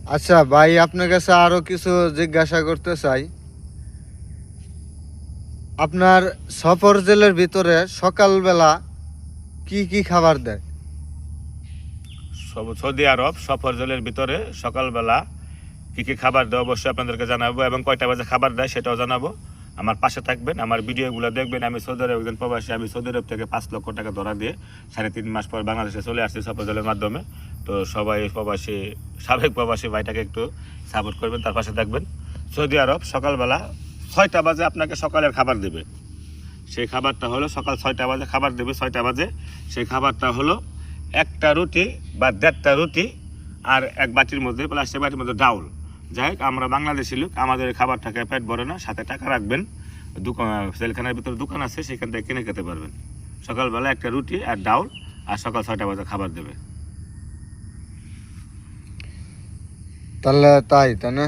আচ্ছা ভাই, আপনার কাছে আরো কিছু জিজ্ঞাসা করতে চাই। আপনার সফর জেলের ভিতরে সকালবেলা কি কি খাবার দেয়? সৌদি আরব সফর জলের ভিতরে সকালবেলা কী কী খাবার দেয় অবশ্যই আপনাদেরকে জানাবো, এবং কয়টা বাজে খাবার দেয় সেটাও জানাবো। আমার পাশে থাকবেন, আমার ভিডিওগুলো দেখবেন। আমি সৌদি আরব একজন প্রবাসী। আমি সৌদি আরব থেকে 5 লক্ষ টাকা ধরা দিয়ে 3.5 মাস পর বাংলাদেশে চলে আসছি সফর জলের মাধ্যমে। তো সবাই প্রবাসী, সাবেক প্রবাসী ভাইটাকে একটু সাপোর্ট করবেন, তার পাশে থাকবেন। সৌদি আরব সকালবেলা 6টা বাজে আপনাকে সকালের খাবার দেবে। সেই খাবারটা হলো সকাল 6টা বাজে খাবার দেবে। 6টা বাজে সেই খাবারটা হলো একটা রুটি বা 1.5টা রুটি আর এক বাটির মধ্যে, প্লাস্টিক বাটির মধ্যে ডাউল। যাই হোক, আমরা বাংলাদেশি লোক, আমাদের খাবারটাকে পেট ভরে না, সাথে টাকা রাখবেন। দোকান, সেলখানার ভিতরে দোকান আছে, সেখান থেকে কিনে খেতে পারবেন। সকালবেলা একটা রুটি আর ডাউল, আর সকাল 6টা বাজে খাবার দেবে। তাহলে তাই না?